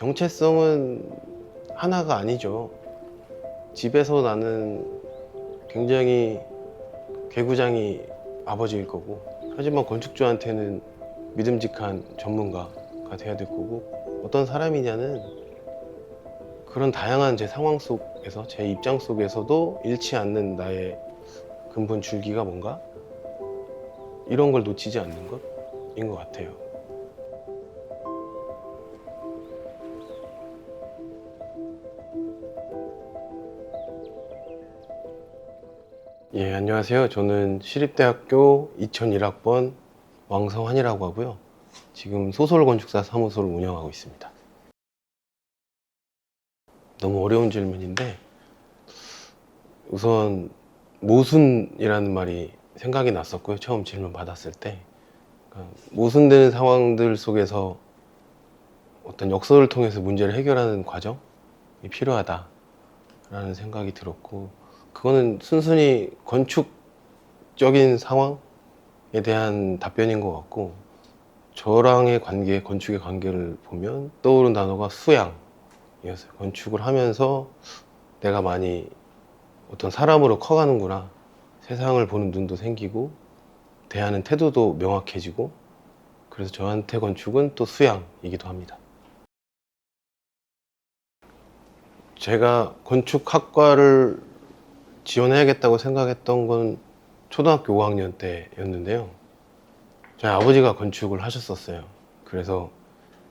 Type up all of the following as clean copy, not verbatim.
정체성은 하나가 아니죠. 집에서 나는 굉장히 개구장이 아버지일 거고, 하지만 건축주한테는 믿음직한 전문가가 돼야 될 거고, 어떤 사람이냐는 그런 다양한 제 상황 속에서, 제 입장 속에서도 잃지 않는 나의 근본 줄기가 뭔가, 이런 걸 놓치지 않는 것인 것 같아요. 예, 안녕하세요. 저는 시립대학교 2001학번 왕성환이라고 하고요. 지금 소설건축사 사무소를 운영하고 있습니다. 너무 어려운 질문인데, 우선 모순이라는 말이 생각이 났었고요. 처음 질문 받았을 때. 그러니까 모순되는 상황들 속에서 어떤 역설을 통해서 문제를 해결하는 과정이 필요하다라는 생각이 들었고, 그거는 순순히 건축적인 상황에 대한 답변인 것 같고, 저랑의 관계, 건축의 관계를 보면 떠오른 단어가 수양이었어요. 건축을 하면서 내가 많이 어떤 사람으로 커가는구나, 세상을 보는 눈도 생기고 대하는 태도도 명확해지고, 그래서 저한테 건축은 또 수양이기도 합니다. 제가 건축학과를 지원해야겠다고 생각했던 건 초등학교 5학년 때였는데요. 저희 아버지가 건축을 하셨었어요. 그래서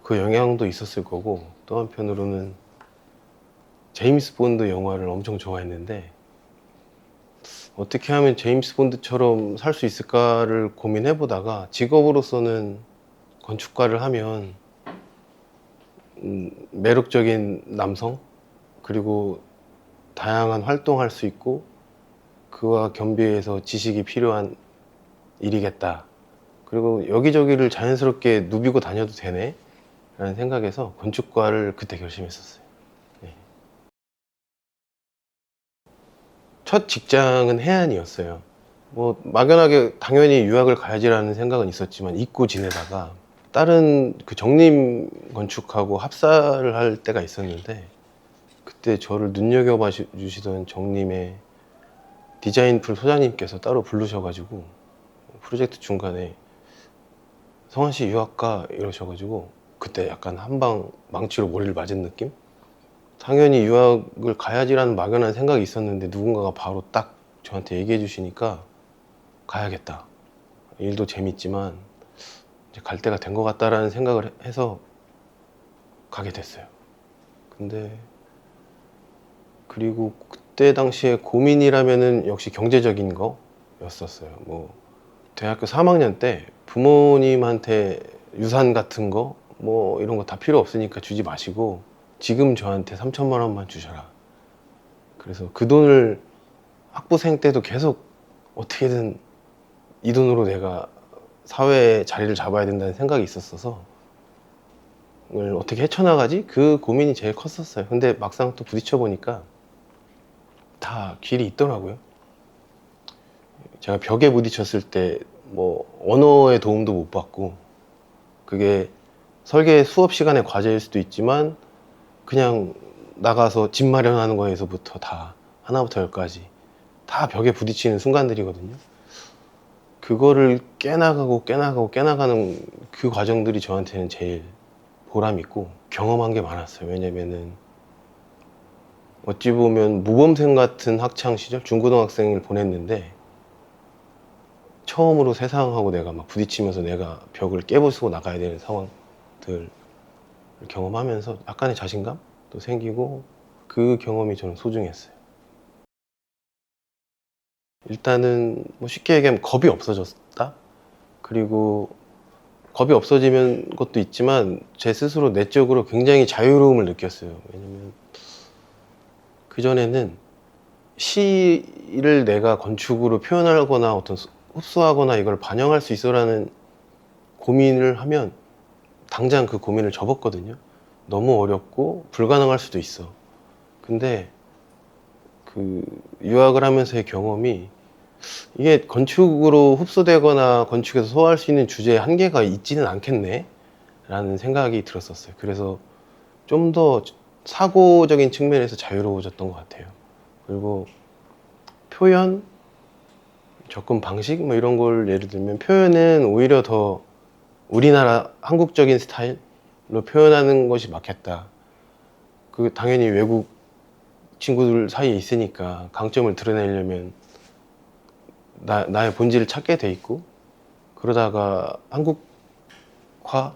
그 영향도 있었을 거고, 또 한편으로는 제임스 본드 영화를 엄청 좋아했는데, 어떻게 하면 제임스 본드처럼 살 수 있을까를 고민해 보다가, 직업으로서는 건축가를 하면 매력적인 남성, 그리고 다양한 활동할 수 있고 그와 겸비해서 지식이 필요한 일이겠다, 그리고 여기저기를 자연스럽게 누비고 다녀도 되네 라는 생각에서 건축과를 그때 결심했었어요. 네. 첫 직장은 해안이었어요. 뭐 막연하게 당연히 유학을 가야지라는 생각은 있었지만 잊고 지내다가 다른 그 정림 건축하고 합사를 할 때가 있었는데, 그때 저를 눈여겨봐 주시던 정림의 디자인풀 소장님께서 따로 부르셔가지고 프로젝트 중간에 성환씨 유학가 이러셔가지고, 그때 약간 한방 망치로 머리를 맞은 느낌? 당연히 유학을 가야지라는 막연한 생각이 있었는데 누군가가 바로 딱 저한테 얘기해 주시니까 가야겠다, 일도 재밌지만 이제 갈 때가 된 것 같다라는 생각을 해서 가게 됐어요. 근데 그리고 그때 당시에 고민이라면은 역시 경제적인 거였었어요. 뭐 대학교 3학년 때 부모님한테 유산 같은 거 뭐 이런 거 다 필요 없으니까 주지 마시고 지금 저한테 3천만 원만 주셔라. 그래서 그 돈을 학부생 때도 계속 어떻게든 이 돈으로 내가 사회에 자리를 잡아야 된다는 생각이 있었어서, 이걸 어떻게 헤쳐나가지? 그 고민이 제일 컸었어요. 근데 막상 또 부딪혀 보니까 다 길이 있더라고요. 제가 벽에 부딪혔을 때 뭐 언어의 도움도 못 받고, 그게 설계 수업 시간의 과제일 수도 있지만 그냥 나가서 집 마련하는 거에서부터 다 하나부터 열까지 다 벽에 부딪히는 순간들이거든요. 그거를 깨나가는 그 과정들이 저한테는 제일 보람 있고 경험한 게 많았어요. 왜냐면은 어찌 보면 모범생 같은 학창 시절, 중고등학생을 보냈는데 처음으로 세상하고 내가 막 부딪히면서 내가 벽을 깨부수고 나가야 되는 상황들을 경험하면서 약간의 자신감도 생기고, 그 경험이 저는 소중했어요. 일단은 뭐 쉽게 얘기하면 겁이 없어졌다? 그리고 겁이 없어지는 것도 있지만 제 스스로 내적으로 굉장히 자유로움을 느꼈어요. 왜냐면 그전에는 시를 내가 건축으로 표현하거나 어떤 흡수하거나 이걸 반영할 수 있어라는 고민을 하면 당장 그 고민을 접었거든요. 너무 어렵고 불가능할 수도 있어. 근데 그 유학을 하면서의 경험이, 이게 건축으로 흡수되거나 건축에서 소화할 수 있는 주제에 한계가 있지는 않겠네 라는 생각이 들었었어요. 그래서 좀 더 사고적인 측면에서 자유로워졌던 것 같아요. 그리고 표현, 접근 방식 뭐 이런 걸 예를 들면 표현은 오히려 더 우리나라 한국적인 스타일로 표현하는 것이 맞겠다. 그 당연히 외국 친구들 사이에 있으니까 강점을 드러내려면 나의 본질을 찾게 돼 있고, 그러다가 한국화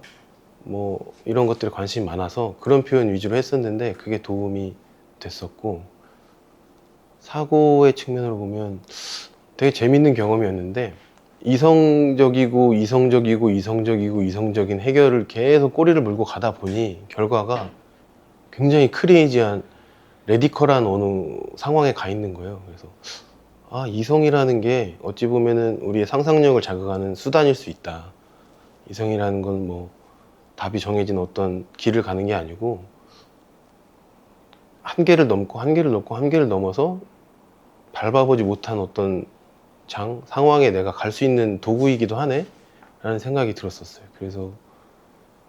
뭐 이런 것들에 관심이 많아서 그런 표현 위주로 했었는데 그게 도움이 됐었고, 사고의 측면으로 보면 되게 재밌는 경험이었는데, 이성적이고 이성적이고 이성적이고 이성적인 해결을 계속 꼬리를 물고 가다 보니 결과가 굉장히 크레이지한 레디컬한 어느 상황에 가 있는 거예요. 그래서 아, 이성이라는 게 어찌 보면은 우리의 상상력을 자극하는 수단일 수 있다. 이성이라는 건 뭐 답이 정해진 어떤 길을 가는 게 아니고 한계를 넘고 한계를 넘고 한계를 넘어서 밟아보지 못한 어떤 상황에 내가 갈 수 있는 도구이기도 하네 라는 생각이 들었었어요. 그래서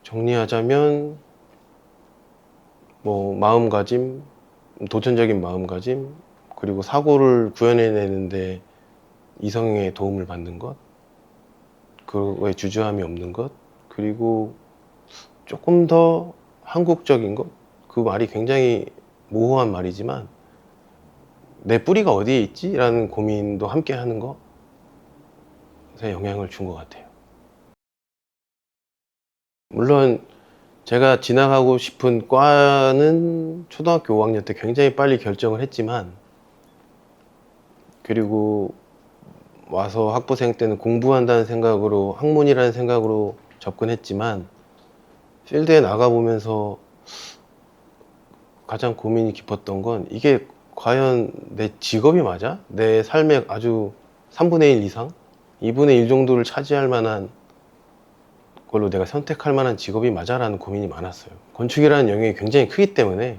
정리하자면 뭐 마음가짐, 도전적인 마음가짐, 그리고 사고를 구현해내는데 이성의 도움을 받는 것, 그거에 주저함이 없는 것, 그리고 조금 더 한국적인 것. 그 말이 굉장히 모호한 말이지만 내 뿌리가 어디에 있지? 라는 고민도 함께 하는 것에 영향을 준 것 같아요. 물론 제가 진학하고 싶은 과는 초등학교 5학년 때 굉장히 빨리 결정을 했지만, 그리고 와서 학부생 때는 공부한다는 생각으로, 학문이라는 생각으로 접근했지만, 필드에 나가보면서 가장 고민이 깊었던 건 이게 과연 내 직업이 맞아? 내 삶의 아주 3분의 1 이상? 2분의 1 정도를 차지할 만한 걸로 내가 선택할 만한 직업이 맞아? 라는 고민이 많았어요. 건축이라는 영역이 굉장히 크기 때문에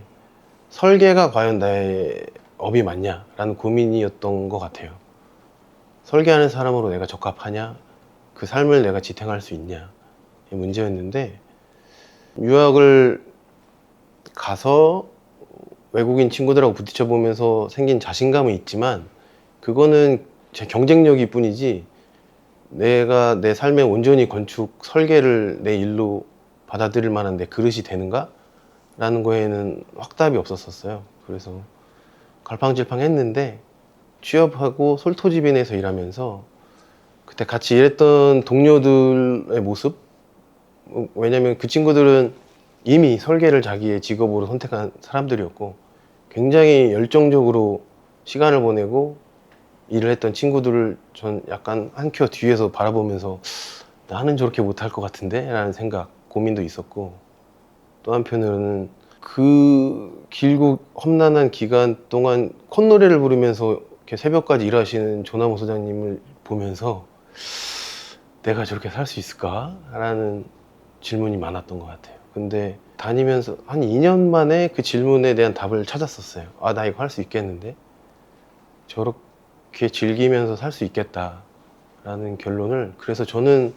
설계가 과연 나의 업이 맞냐? 라는 고민이었던 것 같아요. 설계하는 사람으로 내가 적합하냐? 그 삶을 내가 지탱할 수 있냐? 이 문제였는데, 유학을 가서 외국인 친구들하고 부딪혀 보면서 생긴 자신감은 있지만, 그거는 제 경쟁력일 뿐이지 내가 내 삶에 온전히 건축 설계를 내 일로 받아들일 만한 내 그릇이 되는가? 라는 거에는 확답이 없었어요. 그래서 갈팡질팡 했는데, 취업하고 솔토지빈에서 일하면서 그때 같이 일했던 동료들의 모습, 왜냐면 그 친구들은 이미 설계를 자기의 직업으로 선택한 사람들이었고 굉장히 열정적으로 시간을 보내고 일을 했던 친구들을 전 약간 한 큐어 뒤에서 바라보면서 나는 저렇게 못할 것 같은데? 라는 생각, 고민도 있었고, 또 한편으로는 그 길고 험난한 기간 동안 콧노래를 부르면서 이렇게 새벽까지 일하시는 조남호 소장님을 보면서 내가 저렇게 살 수 있을까? 라는 질문이 많았던 것 같아요. 근데 다니면서 한 2년 만에 그 질문에 대한 답을 찾았었어요. 아, 나 이거 할 수 있겠는데? 저렇게 즐기면서 살 수 있겠다 라는 결론을, 그래서 저는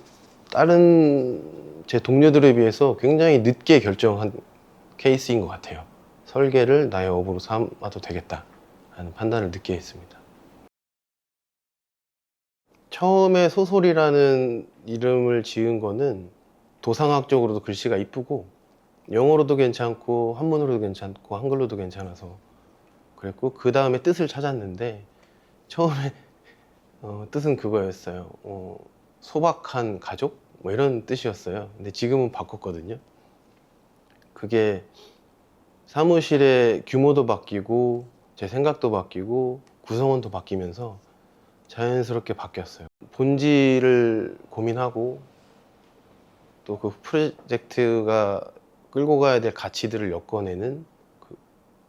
다른 제 동료들에 비해서 굉장히 늦게 결정한 케이스인 것 같아요. 설계를 나의 업으로 삼아도 되겠다 라는 판단을 늦게 했습니다. 처음에 소설이라는 이름을 지은 거는 도상학적으로도 글씨가 이쁘고 영어로도 괜찮고 한문으로도 괜찮고 한글로도 괜찮아서 그랬고, 그 다음에 뜻을 찾았는데 처음에 뜻은 그거였어요. 소박한 가족? 뭐 이런 뜻이었어요. 근데 지금은 바꿨거든요. 그게 사무실의 규모도 바뀌고 제 생각도 바뀌고 구성원도 바뀌면서 자연스럽게 바뀌었어요. 본질을 고민하고 또 그 프로젝트가 끌고 가야 될 가치들을 엮어내는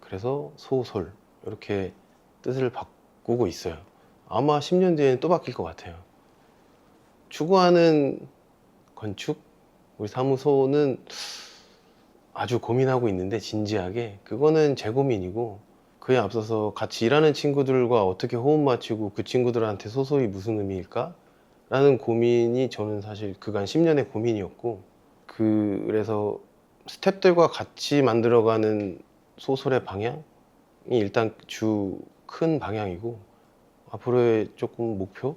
그래서 소설, 이렇게 뜻을 바꾸고 있어요. 아마 10년 뒤에는 또 바뀔 것 같아요. 추구하는 건축, 우리 사무소는 아주 고민하고 있는데 진지하게, 그거는 제 고민이고, 그에 앞서서 같이 일하는 친구들과 어떻게 호흡 맞추고 그 친구들한테 소설이 무슨 의미일까? 라는 고민이 저는 사실 그간 10년의 고민이었고, 그래서 스탭들과 같이 만들어가는 소설의 방향이 일단 주 큰 방향이고, 앞으로의 조금 목표,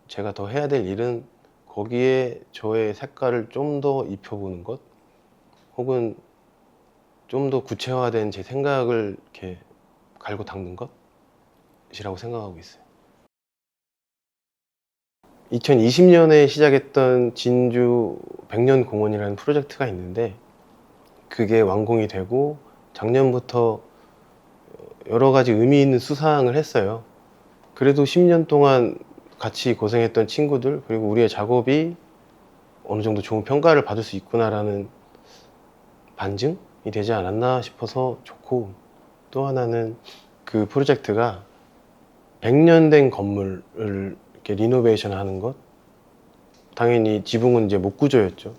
제가 더 해야 될 일은 거기에 저의 색깔을 좀 더 입혀보는 것, 혹은 좀 더 구체화된 제 생각을 이렇게 갈고 닦는 것이라고 생각하고 있어요. 2020년에 시작했던 진주 백년 공원이라는 프로젝트가 있는데, 그게 완공이 되고 작년부터 여러 가지 의미 있는 수상을 했어요. 그래도 10년 동안 같이 고생했던 친구들, 그리고 우리의 작업이 어느 정도 좋은 평가를 받을 수 있구나라는 반증이 되지 않았나 싶어서 좋고, 또 하나는 그 프로젝트가 100년 된 건물을 이렇게 리노베이션 하는 것, 당연히 지붕은 이제 목구조였죠.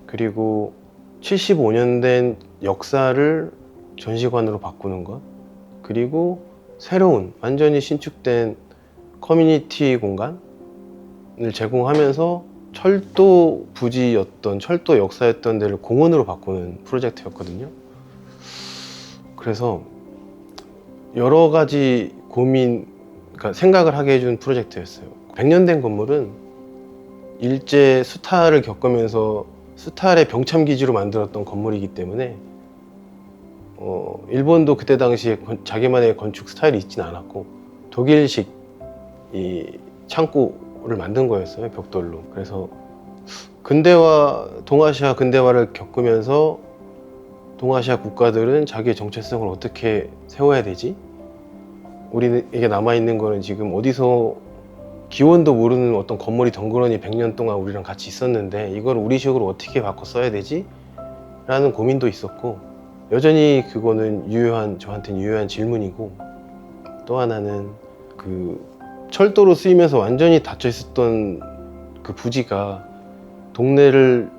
그리고 75년 된 역사를 전시관으로 바꾸는 것, 그리고 새로운 완전히 신축된 커뮤니티 공간을 제공하면서 철도 부지였던, 철도 역사였던 데를 공원으로 바꾸는 프로젝트였거든요. 그래서 여러 가지 그러니까 생각을 하게 해준 프로젝트였어요. 100년 된 건물은 일제 수탈을 겪으면서 수탈의 병참 기지로 만들었던 건물이기 때문에 일본도 그때 당시에 자기만의 건축 스타일이 있진 않았고, 독일식 이 창고를 만든 거였어요, 벽돌로. 그래서 동아시아 근대화를 겪으면서 동아시아 국가들은 자기의 정체성을 어떻게 세워야 되지? 우리에게 남아있는 거는 지금 어디서 기원도 모르는 어떤 건물이 덩그러니 100년 동안 우리랑 같이 있었는데, 이걸 우리식으로 어떻게 바꿔 써야 되지? 라는 고민도 있었고, 여전히 그거는 저한테는 유효한 질문이고, 또 하나는 그 철도로 쓰이면서 완전히 닫혀 있었던 그 부지가 동네를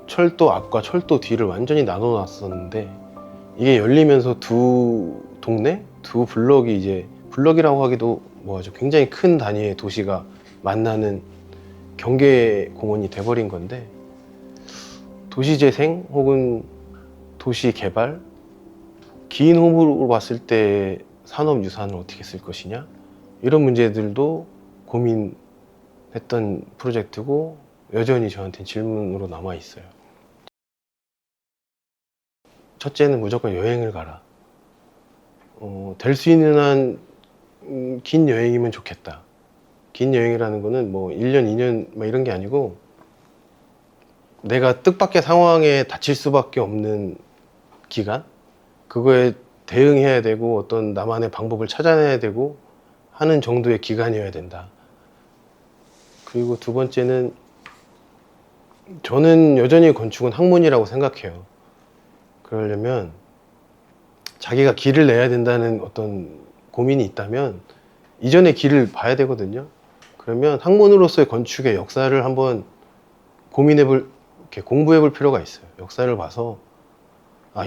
철도 앞과 철도 뒤를 완전히 나눠 놨었는데, 이게 열리면서 두 동네? 두 블럭이 이제, 블럭이라고 하기도 뭐하죠, 굉장히 큰 단위의 도시가 만나는 경계 공원이 돼버린 건데, 도시재생 혹은 도시개발, 긴 호흡으로 봤을 때 산업유산을 어떻게 쓸 것이냐, 이런 문제들도 고민했던 프로젝트고, 여전히 저한테는 질문으로 남아있어요. 첫째는 무조건 여행을 가라. 될 수 있는 한 긴 여행이면 좋겠다. 긴 여행이라는 거는 뭐 1년, 2년 뭐 이런 게 아니고, 내가 뜻밖의 상황에 닥칠 수밖에 없는 기간, 그거에 대응해야 되고 어떤 나만의 방법을 찾아내야 되고 하는 정도의 기간이어야 된다. 그리고 두 번째는, 저는 여전히 건축은 학문이라고 생각해요. 그러려면 자기가 길을 내야 된다는 어떤 고민이 있다면 이전의 길을 봐야 되거든요. 그러면 학문으로서의 건축의 역사를 한번 이렇게 공부해 볼 필요가 있어요. 역사를 봐서,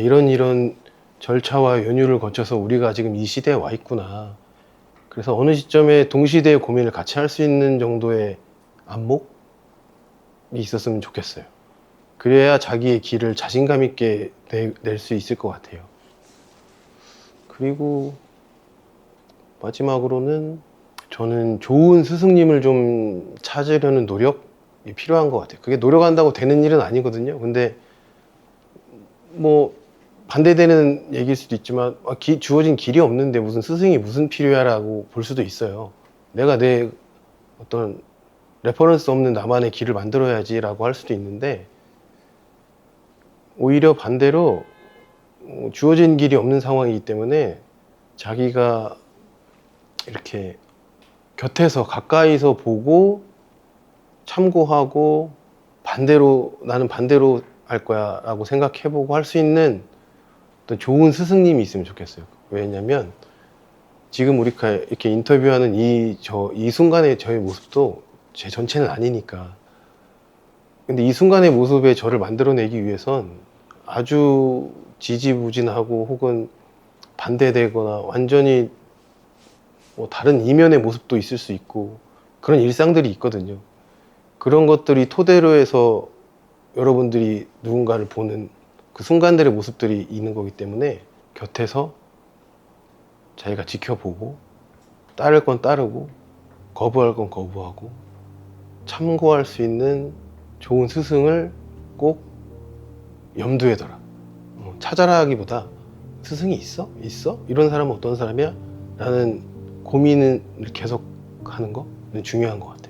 이런 절차와 연유를 거쳐서 우리가 지금 이 시대에 와 있구나. 그래서 어느 시점에 동시대의 고민을 같이 할 수 있는 정도의 안목이 있었으면 좋겠어요. 그래야 자기의 길을 자신감 있게 낼 수 있을 것 같아요. 그리고 마지막으로는, 저는 좋은 스승님을 좀 찾으려는 노력이 필요한 것 같아요. 그게 노력한다고 되는 일은 아니거든요. 근데 뭐 반대되는 얘기일 수도 있지만, 주어진 길이 없는데 무슨 스승이 무슨 필요야라고 볼 수도 있어요. 내가 내 어떤 레퍼런스 없는 나만의 길을 만들어야지라고 할 수도 있는데, 오히려 반대로 주어진 길이 없는 상황이기 때문에 자기가 이렇게 곁에서 가까이서 보고 참고하고, 나는 반대로 할 거야 라고 생각해보고 할 수 있는 어떤 좋은 스승님이 있으면 좋겠어요. 왜냐면 지금 우리가 이렇게 인터뷰하는 이 순간의 저의 모습도 제 전체는 아니니까. 근데 이 순간의 모습에 저를 만들어내기 위해선 아주 지지부진하고 혹은 반대되거나 완전히 뭐 다른 이면의 모습도 있을 수 있고, 그런 일상들이 있거든요. 그런 것들이 토대로 해서 여러분들이 누군가를 보는 그 순간들의 모습들이 있는 거기 때문에 곁에서 자기가 지켜보고 따를 건 따르고 거부할 건 거부하고 참고할 수 있는 좋은 스승을 꼭 염두에 둬라. 찾아라 하기보다 스승이 있어? 있어? 이런 사람은 어떤 사람이야? 라는 고민을 계속 하는 거는 중요한 것 같아요.